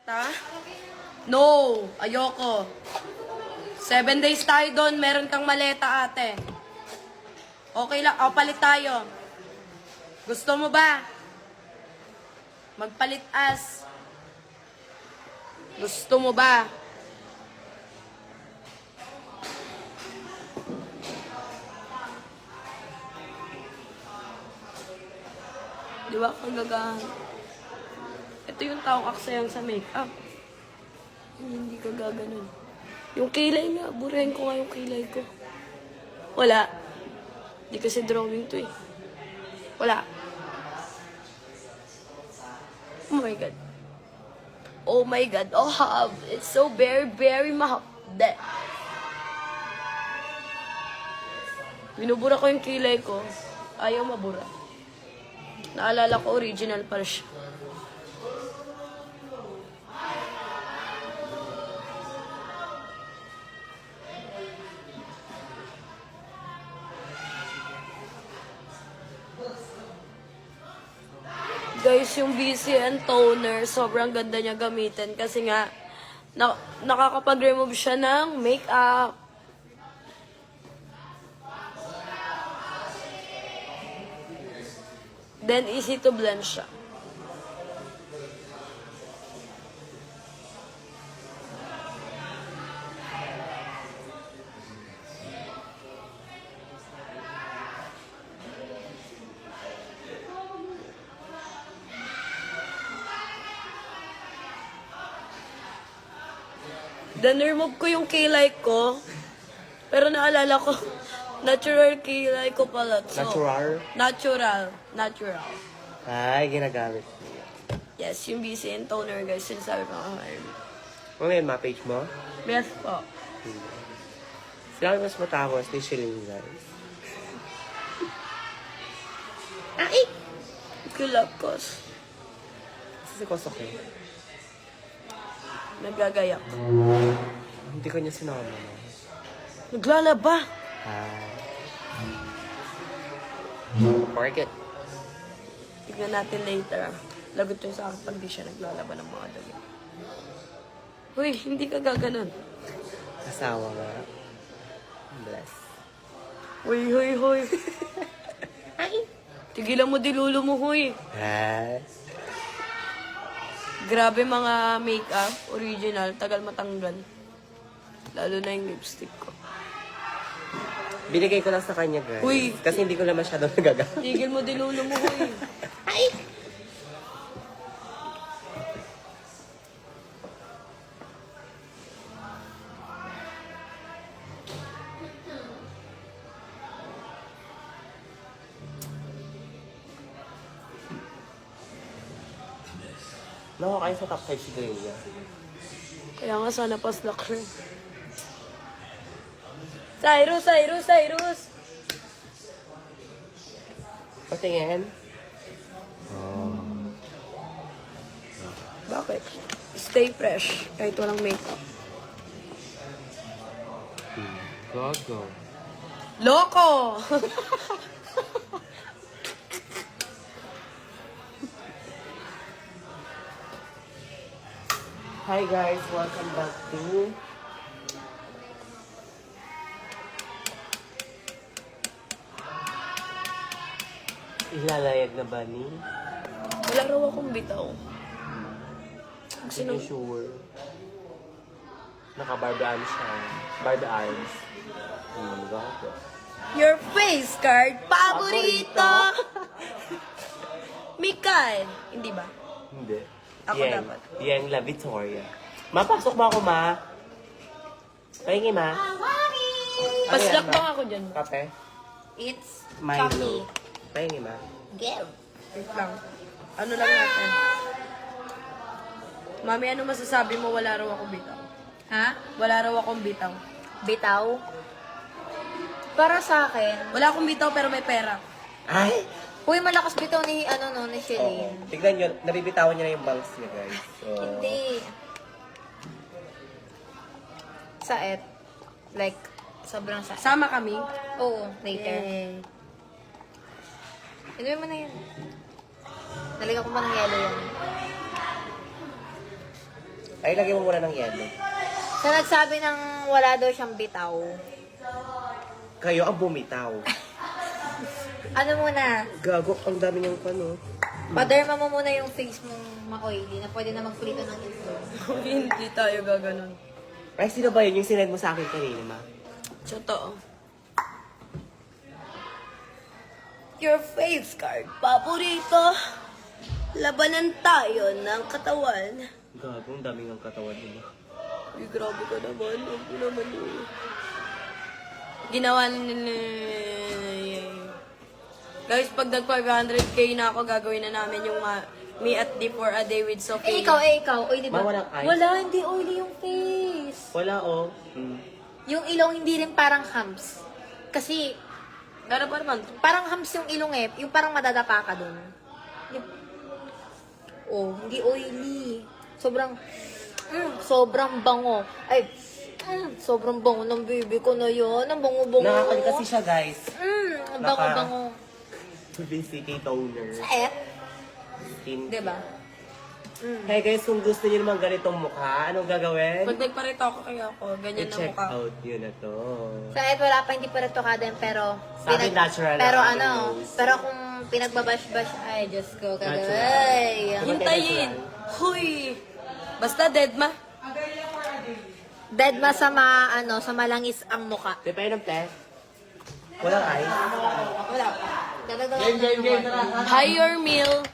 Ta? No! Ayoko. 7 days tayo doon. Meron kang maleta, ate. Okay lang. O, palit tayo. Gusto mo ba? Magpalit as. Gusto mo ba? Di ba kang gagahan? Ito yung taong aksayang sa make-up. Hindi ka gaganon. Yung kilay nga, burahin ko nga yung kilay ko. Wala. Di kasi drawing to eh. Wala. Oh my God. Oh my God. Oh, hub. It's so very, very mahal. Binubura ko yung kilay ko. Ayaw mabura. Naalala ko, original pa siya. Guys, yung BCN toner, sobrang ganda niya gamitin kasi nga nakakapag-remove siya ng makeup. Then, easy to blend siya. Then, remove ko yung kilay ko. Pero naalala ko, natural kilay ko pala. So, Natural? Natural. Ay, ginagamit. Yes, yung BCN toner, guys. Sinasabi ko nga. Ano yun, ma-page mo? Yes po. Sila mas matapos ni Shilling, guys. Ay! Kulapos. Kasi si Kosok eh. Nagagayak. Hindi ko niya sinama, no? Naglalaba. Market. Tignan natin later. Lagot yun sa akin pag di siya naglalaba ng mga damit. Uy, hindi ka gaganon. Asawa nga. Bless. Uy, huy, huy. Ay! Tigilan mo dilulo mo, huy. Grabe mga makeup, original, tagal matanggal. Lalo na yung lipstick ko. Binigay ko lang sa kanya, guys. Uy. Kasi hindi ko na masyadong nagagamit. Tigil mo dilulo mo, huy. Ay! Naku, kayo sa top 5 si Greya. Kaya nga sana paslak siya. Cyrus, Cyrus, Cyrus! Patingin. Bakit? Stay fresh, kahit walang makeup. Gago. Loko! Hi guys, welcome back to Ilalayag na ba ni? Wala raw akong bitaw. Hindi ko sure. Naka-Barbie arms siya. Barbie arms. Gago. Your face card, paborito! Mikael! Hindi ba? Hindi. Ako Yang, dapat. Yang La Victoria. Mapasok ba ako, ma? Pahingi, ma. Paslak ba ako dyan? Kape? It's Milo. Pahingi, ma. Give. Wait lang. Ano lang natin? Mami, ano masasabi mo? Wala raw akong bitaw. Ha? Wala raw akong bitaw. Bitaw? Para sa akin, Wala akong bitaw pero may pera. Ay! uy, malakas bitaw ni, ni Shelly. Tignan nyo, nabibitawan niya na yung bangs niya, guys. So, Hindi. Saet. Like, sobrang saet. Sama kami. Oo, later. Yay. Inuwi mo na yan. Naligaw ko pa ng yellow yan. Ay, lagyan mo muna ng yelo. Sa nagsabi ng wala daw siyang bitaw. Kayo ang bumitaw. Ano muna? Gago, ang dami niyang pano. Paderma mo muna yung face mong ma-oily na pwede na magprito ng itlog. Hindi tayo gaganon. Ay, sino ba yun? Yung sinend mo sa akin kanina, ma? Totoo. Your face card, paborito. Labanan tayo ng katawan. Gago, ang dami ng katawan nila. Ay, grabe ka naman. Huwag mo naman yun. Ginawa nila... Guys, pag nag 500k na ako, gagawin na namin yung me at D for a day with Sophie. Ikaw. Oily ba? Ma, walang eyes? Wala, hindi oily yung face. Wala, oh. Hmm. Yung ilong hindi rin parang hams. Kasi, Pero pa naman, parang hams yung ilong eh. Yung parang madadapa ka dun. Yung... Oh, hindi oily. Sobrang bango. Ay, sobrang bango ng baby ko na yun. Ang bango-bango. Nakakali kasi siya, guys. Ang bango-bango. Publicity toner. Saet, Skin. diba? Hey guys, kung gusto niyo naman ganitong mukha, anong gagawin? pag nagparito ako kaya ako, ganyan na I-check mukha. out yun na to. Saet, wala pa, hindi pa rin to kadem, pero... Sa akin, natural Pero lang, ano, nose. pero kung pinagbabash-bash, ay, Diyos ko, Natural. kagaway. Hintayin! Huy! Basta dead ma. Dead ma sa sa malangis ang muka. Di pa yun ang test? Walang eyes? Wala pa. Dadagdagan na ng Higher meal.